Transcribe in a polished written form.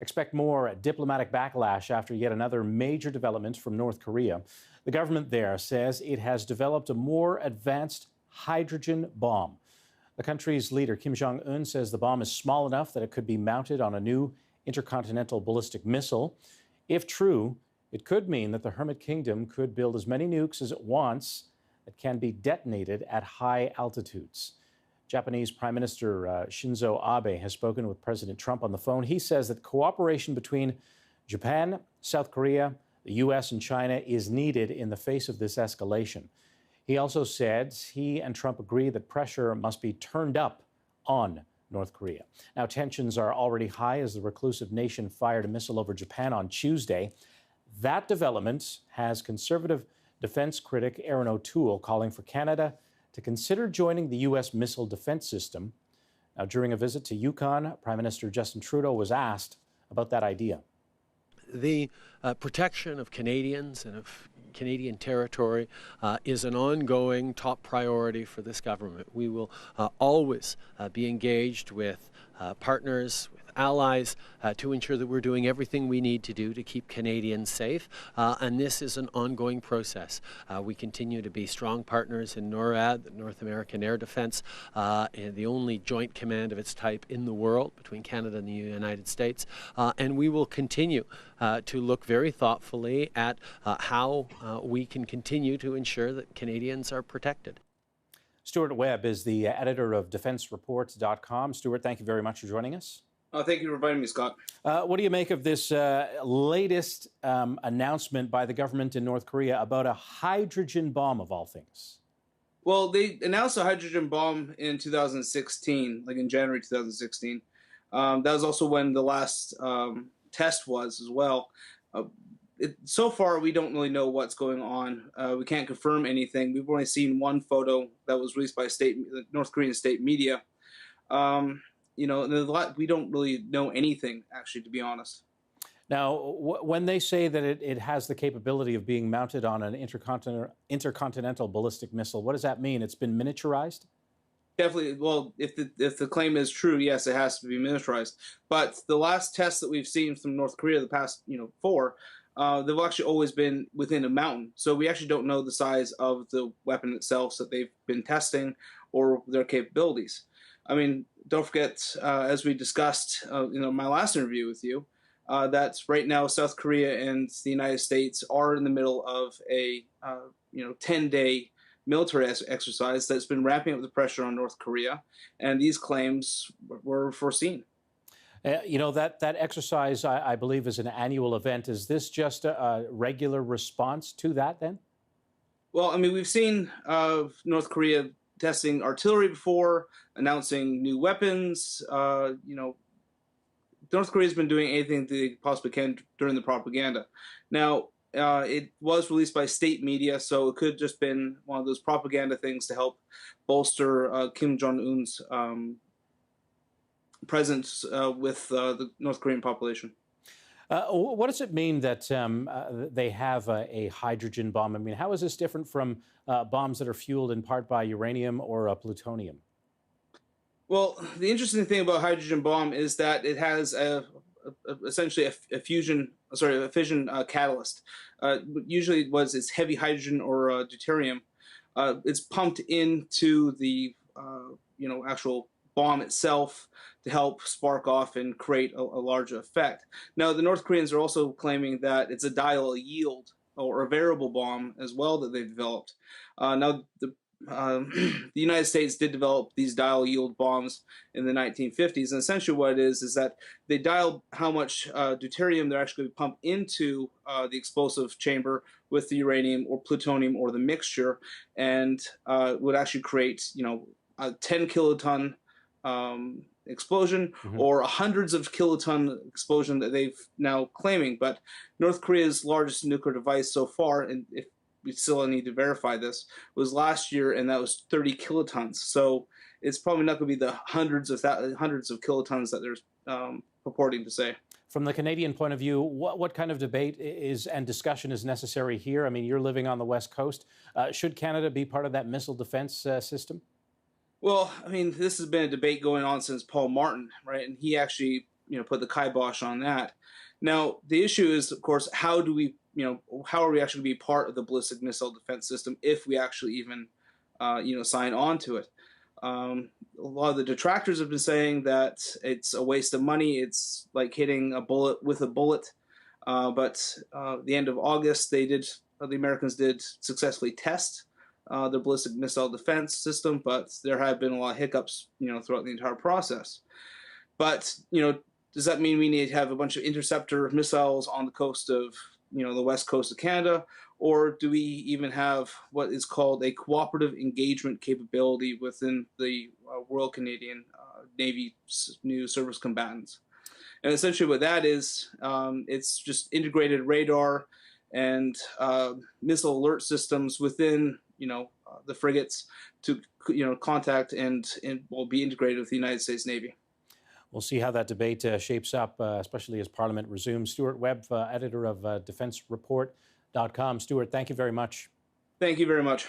Expect more diplomatic backlash after yet another major development from North Korea. The government there says it has developed a more advanced hydrogen bomb. The country's leader, Kim Jong-un, says the bomb is small enough that it could be mounted on a new intercontinental ballistic missile. If true, it could mean that the Hermit Kingdom could build as many nukes as it wants that can be detonated at high altitudes. Japanese Prime Minister Shinzo Abe has spoken with President Trump on the phone. He says that cooperation between Japan, South Korea, the U.S. and China is needed in the face of this escalation. He also said he and Trump agree that pressure must be turned up on North Korea. Now, tensions are already high as the reclusive nation fired a missile over Japan on Tuesday. That development has conservative defense critic Aaron O'Toole calling for Canada to consider joining the U.S. missile defense system. Now, during a visit to Yukon, Prime Minister Justin Trudeau was asked about that idea. The protection of Canadians and of Canadian territory is an ongoing top priority for this government. We will always be engaged with partners, with allies, to ensure that we're doing everything we need to do to keep Canadians safe. And this is an ongoing process. We continue to be strong partners in NORAD, the North American Air Defense, and the only joint command of its type in the world between Canada and the United States. And we will continue to look very thoughtfully at how we can continue to ensure that Canadians are protected. Stewart Webb is the editor of DefenceReport.com. Stewart, thank you very much for joining us. Thank you for inviting me, Scott. What do you make of this latest announcement by the government in North Korea about a hydrogen bomb, of all things? Well, they announced a hydrogen bomb in 2016, like in January 2016. That was also when the last test was as well. So far, we don't really know what's going on. We can't confirm anything. We've only seen one photo that was released by North Korean state media. We don't really know anything, actually, to be honest. Now, when they say that it has the capability of being mounted on an intercontinental ballistic missile, what does that mean? It's been miniaturized? Definitely. Well, if the claim is true, yes, it has to be miniaturized. But the last tests that we've seen from North Korea, the past 4, they've actually always been within a mountain. So we actually don't know the size of the weapon itself that they've been testing or their capabilities. I mean, don't forget, as we discussed, my last interview with you, that right now South Korea and the United States are in the middle of a 10-day military exercise that's been ramping up the pressure on North Korea, and these claims were foreseen. That exercise, I believe, is an annual event. Is this just a regular response to that, then? Well, I mean, we've seen North Korea testing artillery before, announcing new weapons. North Korea's been doing anything they possibly can during the propaganda. Now, it was released by state media, so it could have just been one of those propaganda things to help bolster Kim Jong-un's presence with the North Korean population. What does it mean that they have a hydrogen bomb? I mean, how is this different from bombs that are fueled in part by uranium or plutonium? Well, the interesting thing about hydrogen bomb is that it has essentially a fission catalyst. Usually, it's heavy hydrogen or deuterium. It's pumped into the actual bomb itself to help spark off and create a larger effect. Now, the North Koreans are also claiming that it's a dial yield or a variable bomb as well that they've developed. Now, the United States did develop these dial yield bombs in the 1950s, and essentially what it is that they dial how much deuterium they're actually going to pump into the explosive chamber with the uranium or plutonium or the mixture, and would actually create a 10 kiloton explosion or hundreds of kiloton explosion that they've now claiming. But North Korea's largest nuclear device so far, and if we still need to verify this, was last year, and that was 30 kilotons. So it's probably not going to be the hundreds of kilotons that they're purporting to say. From the Canadian point of view, what kind of debate and discussion is necessary here? I mean, you're living on the West Coast. Should Canada be part of that missile defense system? Well, I mean, this has been a debate going on since Paul Martin, right? And he actually put the kibosh on that. Now, the issue is, of course, how are we actually going to be part of the ballistic missile defense system if we actually even, sign on to it? A lot of the detractors have been saying that it's a waste of money. It's like hitting a bullet with a bullet. But the end of August, the Americans did successfully test the ballistic missile defense system, but there have been a lot of hiccups, throughout the entire process. But, does that mean we need to have a bunch of interceptor missiles on the coast of, the west coast of Canada? Or do we even have what is called a cooperative engagement capability within the Royal Canadian Navy's new surface combatants? And essentially what that is, it's just integrated radar and missile alert systems within, the frigates to, contact and will be integrated with the United States Navy. We'll see how that debate shapes up, especially as Parliament resumes. Stewart Webb, editor of DefenceReport.com. Stewart, thank you very much. Thank you very much.